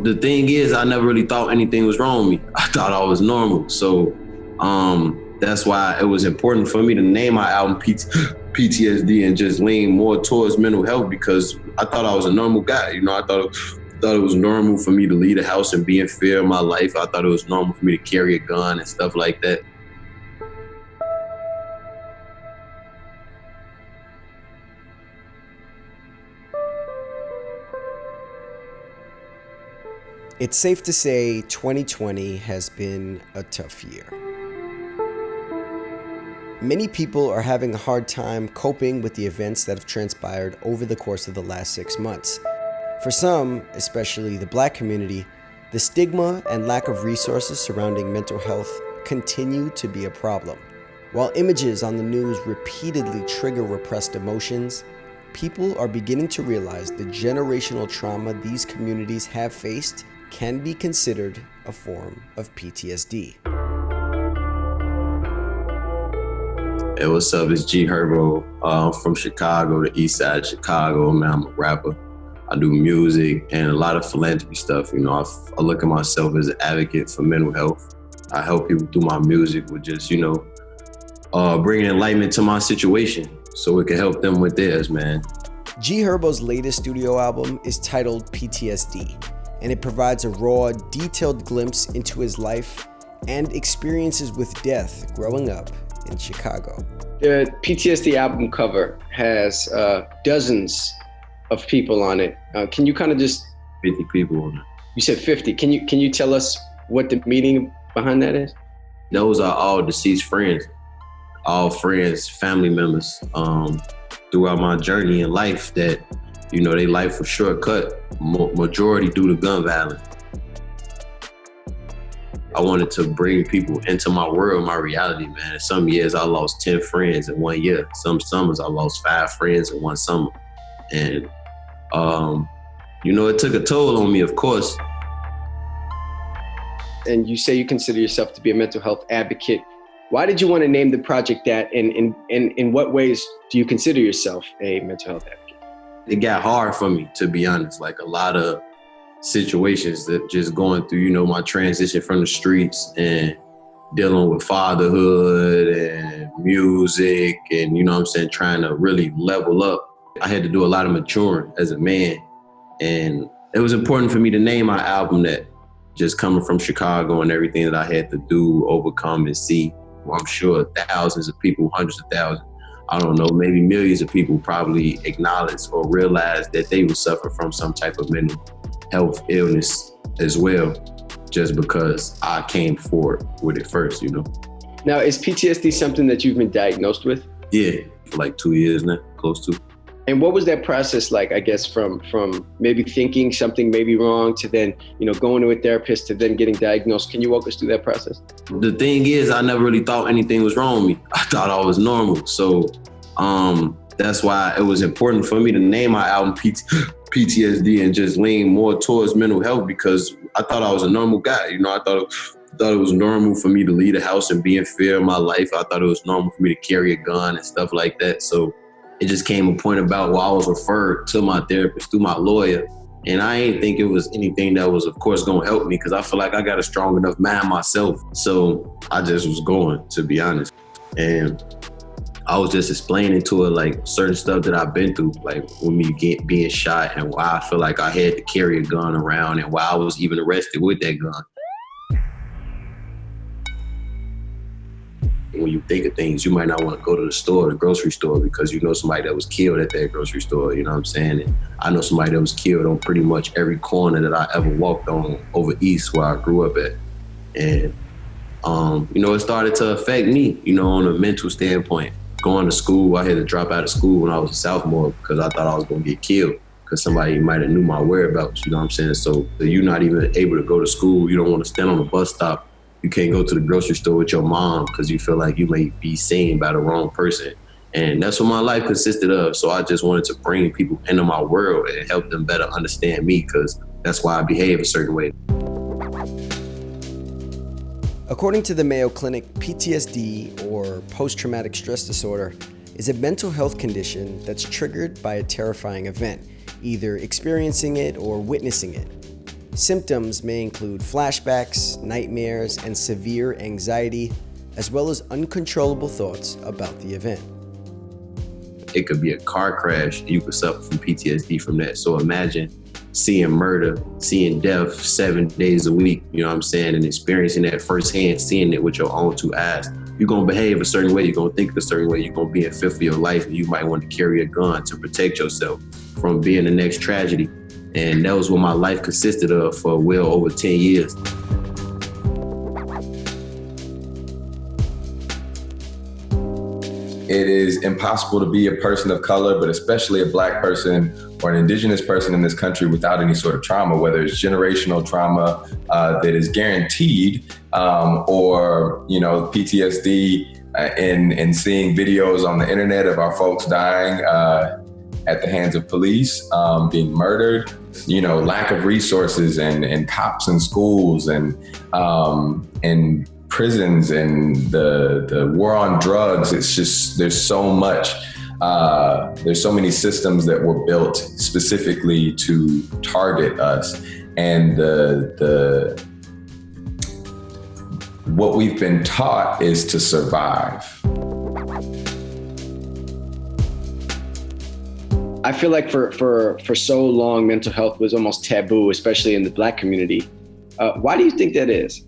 The thing is, I never really thought anything was wrong with me. I thought I was normal. So that's why it was important for me to name my album PTSD and just lean more towards mental health, because I thought I was a normal guy. I thought it was normal for me to leave the house and be in fear of my life. I thought it was normal for me to carry a gun and stuff like that. It's safe to say 2020 has been a tough year. Many people are having a hard time coping with the events that have transpired over the course of the last 6 months. For some, especially the Black community, the stigma and lack of resources surrounding mental health continue to be a problem. While images on the news repeatedly trigger repressed emotions, people are beginning to realize the generational trauma these communities have faced can be considered a form of PTSD. Hey, what's up? It's Herbo. I'm from Chicago, the east side of Chicago. Man, I'm a rapper. I do music and a lot of philanthropy stuff. I look at myself as an advocate for mental health. I help people through my music with just, bringing enlightenment to my situation so it can help them with theirs, man. G Herbo's latest studio album is titled PTSD, and it provides a raw, detailed glimpse into his life and experiences with death growing up in Chicago. The PTSD album cover has dozens of people on it. Can you kind of just... 50 people on it. You said 50. Can you tell us what the meaning behind that is? Those are all deceased friends, all friends, family members throughout my journey in life that, their life was shortcut, majority due to gun violence. I wanted to bring people into my world, my reality, man. Some years I lost 10 friends in 1 year. Some summers I lost 5 friends in one summer. And, it took a toll on me, of course. And you say you consider yourself to be a mental health advocate. Why did you want to name the project that? And in what ways do you consider yourself a mental health advocate? It got hard for me, to be honest. Like a lot of situations that just going through, my transition from the streets and dealing with fatherhood and music and, trying to really level up. I had to do a lot of maturing as a man. And it was important for me to name my album that, just coming from Chicago and everything that I had to do, overcome and see. Well, I'm sure thousands of people, hundreds of thousands, I don't know, maybe millions of people probably acknowledge or realize that they would suffer from some type of mental health illness as well, just because I came forward with it first, Now, is PTSD something that you've been diagnosed with? Yeah, for like 2 years now, close to. And what was that process like, I guess, from maybe thinking something may be wrong to then, going to a therapist to then getting diagnosed? Can you walk us through that process? The thing is, I never really thought anything was wrong with me. I thought I was normal. So that's why it was important for me to name my album PTSD and just lean more towards mental health, because I thought I was a normal guy. I thought it was normal for me to leave the house and be in fear of my life. I thought it was normal for me to carry a gun and stuff like that. So it just came a point about where I was referred to my therapist through my lawyer. And I ain't think it was anything that was, of course, going to help me, because I feel like I got a strong enough mind myself. So I just was going, to be honest. And I was just explaining to her like certain stuff that I've been through, like with me being shot, and why I feel like I had to carry a gun around, and why I was even arrested with that gun. When you think of things, you might not want to go to the store, the grocery store, because you know somebody that was killed at that grocery store, you know what I'm saying? And I know somebody that was killed on pretty much every corner that I ever walked on over east where I grew up at. And, it started to affect me, on a mental standpoint. Going to school, I had to drop out of school when I was a sophomore because I thought I was going to get killed, because somebody might have knew my whereabouts, you know what I'm saying? So you're not even able to go to school. You don't want to stand on the bus stop. You can't go to the grocery store with your mom because you feel like you may be seen by the wrong person. And that's what my life consisted of. So I just wanted to bring people into my world and help them better understand me, because that's why I behave a certain way. According to the Mayo Clinic, PTSD, or post-traumatic stress disorder, is a mental health condition that's triggered by a terrifying event, either experiencing it or witnessing it. Symptoms may include flashbacks, nightmares, and severe anxiety, as well as uncontrollable thoughts about the event. It could be a car crash. You could suffer from PTSD from that. So imagine seeing murder, seeing death 7 days a week, you know what I'm saying, and experiencing that firsthand, seeing it with your own two eyes. You're going to behave a certain way. You're going to think a certain way. You're going to be in fear for your life, and you might want to carry a gun to protect yourself from being the next tragedy. And that was what my life consisted of for well over 10 years. It is impossible to be a person of color, but especially a Black person or an indigenous person in this country without any sort of trauma, whether it's generational trauma that is guaranteed, or PTSD in seeing videos on the internet of our folks dying at the hands of police, being murdered, lack of resources and cops in schools and prisons and the war on drugs. It's just, there's so much, there's so many systems that were built specifically to target us. And what we've been taught is to survive. I feel like for so long, mental health was almost taboo, especially in the Black community. Why do you think that is?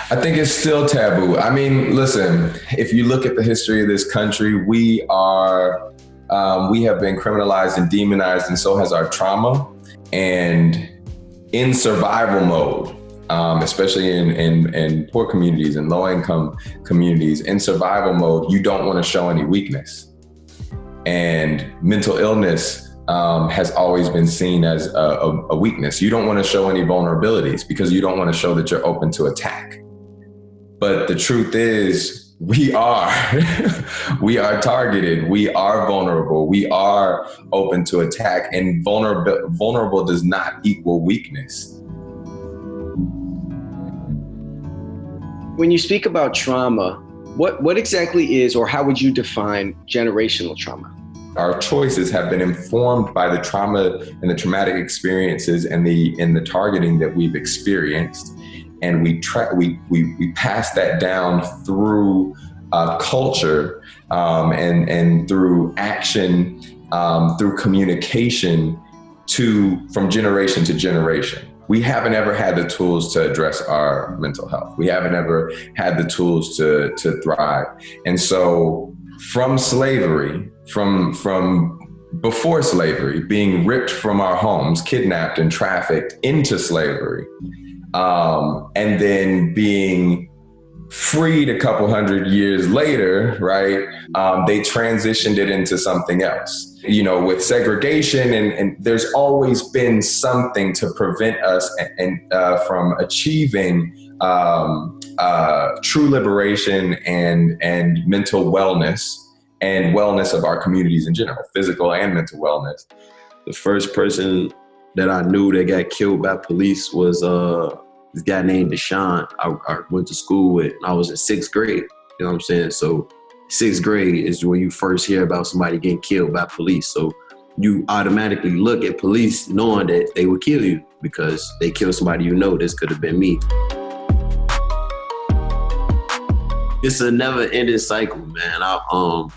I think it's still taboo. I mean, listen, if you look at the history of this country, we have been criminalized and demonized, and so has our trauma. And in survival mode, especially in poor communities and low-income communities, in survival mode, you don't want to show any weakness. And mental illness has always been seen as a weakness. You don't want to show any vulnerabilities because you don't want to show that you're open to attack. But the truth is, we are targeted. We are vulnerable. We are open to attack, and vulnerable does not equal weakness. When you speak about trauma, what exactly is, or how would you define generational trauma? Our choices have been informed by the trauma and the traumatic experiences and the targeting that we've experienced. And we pass that down through culture and through action, through communication from generation to generation. We haven't ever had the tools to address our mental health. We haven't ever had the tools to thrive. And so from slavery, from before slavery, being ripped from our homes, kidnapped and trafficked into slavery, and then being freed a couple hundred years later, right? They transitioned it into something else. With segregation, and there's always been something to prevent us from achieving true liberation and mental wellness and wellness of our communities in general, physical and mental wellness. The first person that I knew that got killed by police was this guy named Deshaun. I went to school with. I was in 6th grade. You know what I'm saying? So 6th grade is when you first hear about somebody getting killed by police. So you automatically look at police knowing that they would kill you because they killed somebody this could have been me. It's a never-ending cycle, man. I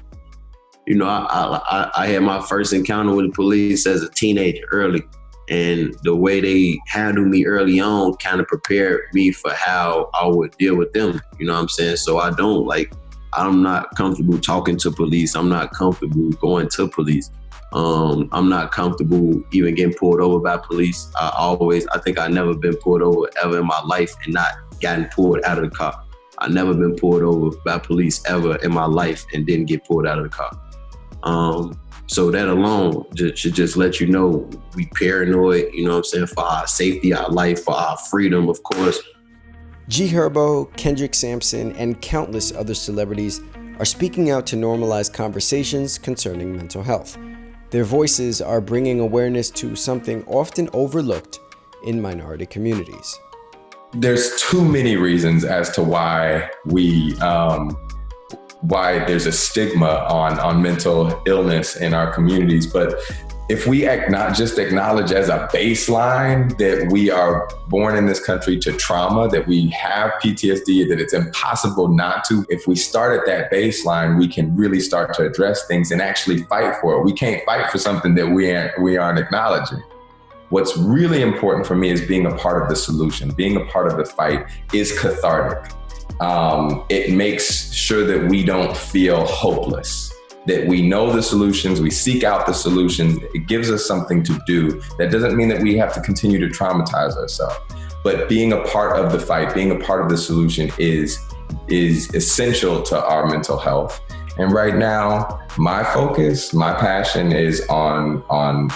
had my first encounter with the police as a teenager early. And the way they handled me early on kind of prepared me for how I would deal with them. You know what I'm saying? So I'm not comfortable talking to police. I'm not comfortable going to police. I'm not comfortable even getting pulled over by police. I think I never been pulled over ever in my life and not gotten pulled out of the car. I never been pulled over by police ever in my life and didn't get pulled out of the car. So that alone should just let you know we paranoid, you know what I'm saying, for our safety, our life, for our freedom, of course. Herbo, Kendrick Sampson, and countless other celebrities are speaking out to normalize conversations concerning mental health. Their voices are bringing awareness to something often overlooked in minority communities. There's too many reasons as to why why there's a stigma on mental illness in our communities. But if we not just acknowledge as a baseline that we are born in this country to trauma, that we have PTSD, that it's impossible not to, if we start at that baseline, we can really start to address things and actually fight for it. We can't fight for something that we aren't acknowledging. What's really important for me is being a part of the solution. Being a part of the fight is cathartic. It makes sure that we don't feel hopeless, that we know the solutions, we seek out the solutions. It gives us something to do. That doesn't mean that we have to continue to traumatize ourselves, but being a part of the fight, being a part of the solution is essential to our mental health. And right now, my focus, my passion is on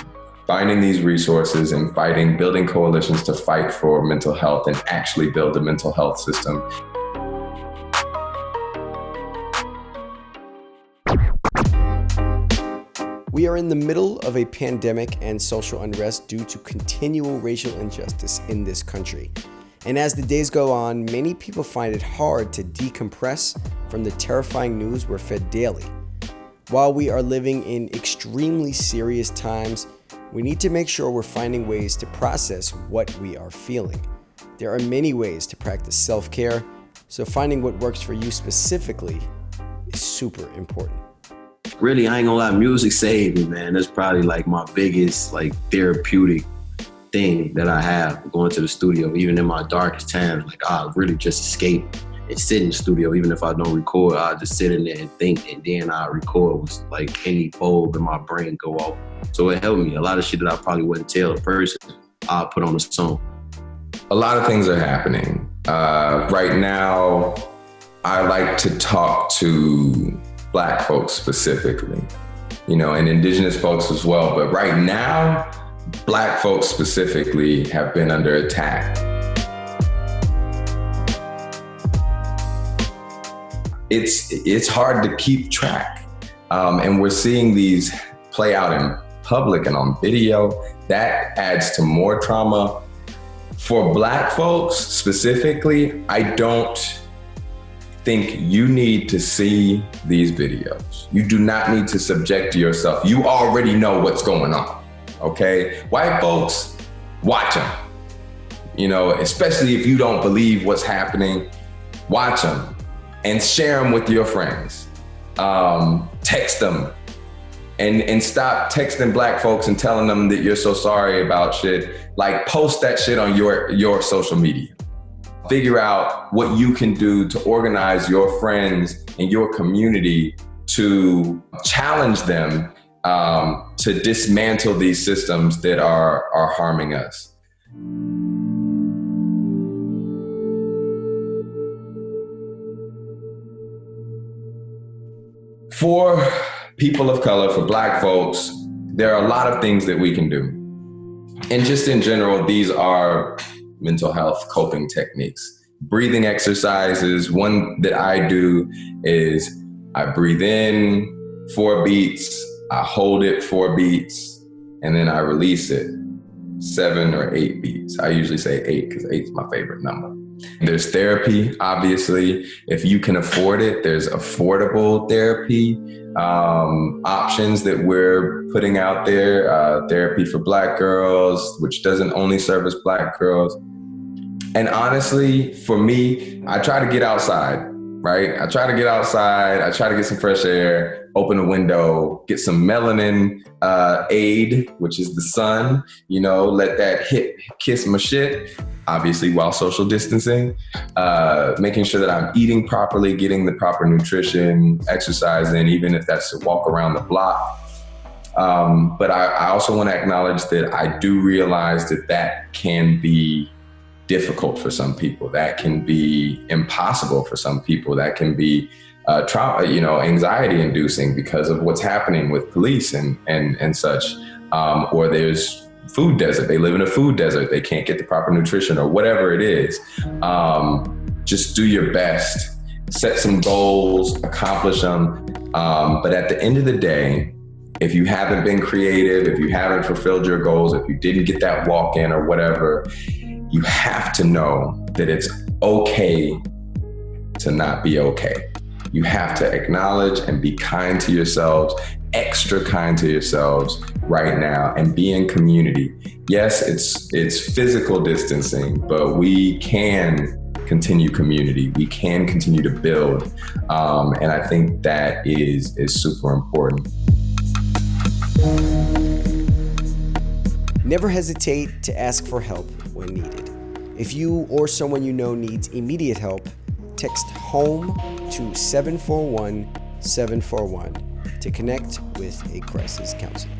finding these resources and building coalitions to fight for mental health and actually build a mental health system. We are in the middle of a pandemic and social unrest due to continual racial injustice in this country. And as the days go on, many people find it hard to decompress from the terrifying news we're fed daily. While we are living in extremely serious times, we need to make sure we're finding ways to process what we are feeling. There are many ways to practice self-care, so finding what works for you specifically is super important. Really, I ain't gonna lie, music saved me, man. That's probably like my biggest like therapeutic thing that I have, going to the studio. Even in my darkest times, like I really just escape and sit in the studio. Even if I don't record, I just sit in there and think, and then I record with like any bulb in my brain go off. So it helped me. A lot of shit that I probably wouldn't tell a person, I'll put on a song. A lot of things are happening. Right now, I like to talk to Black folks specifically, and Indigenous folks as well. But right now, Black folks specifically have been under attack. It's hard to keep track. And we're seeing these play out in public and on video. That adds to more trauma. For Black folks specifically, I don't think you need to see these videos. You do not need to subject yourself. You already know what's going on, okay? White folks, watch them. Especially if you don't believe what's happening, watch them and share them with your friends. Text them and stop texting Black folks and telling them that you're so sorry about shit. Like, post that shit on your social media. Figure out what you can do to organize your friends and your community to challenge them to dismantle these systems that are harming us. For people of color, for Black folks, there are a lot of things that we can do. And just in general, these are mental health coping techniques. Breathing exercises. One that I do is I breathe in 4 beats, I hold it 4 beats, and then I release it 7 or 8 beats. I usually say 8 because 8 is my favorite number. There's therapy, obviously. If you can afford it, there's affordable therapy options that we're putting out there. Therapy for Black girls, which doesn't only service Black girls. And honestly, for me, I try to get outside, right? I try to get outside. I try to get some fresh air, open a window, get some melanin aid, which is the sun, let that kiss my shit, obviously while social distancing, making sure that I'm eating properly, getting the proper nutrition, exercising, even if that's to walk around the block. But I also want to acknowledge that I do realize that can be difficult for some people. That can be impossible for some people. That can be trauma, anxiety inducing because of what's happening with police and such. Or there's food desert. They live in a food desert. They can't get the proper nutrition or whatever it is. Just do your best. Set some goals, accomplish them. But at the end of the day, if you haven't been creative, if you haven't fulfilled your goals, if you didn't get that walk in or whatever, you have to know that it's okay to not be okay. You have to acknowledge and be kind to yourselves, extra kind to yourselves, right now and be in community. Yes, it's physical distancing, but we can continue community. We can continue to build. And I think that is super important. Never hesitate to ask for help when needed. If you or someone you know needs immediate help, text HOME to 741-741 to connect with a crisis counselor.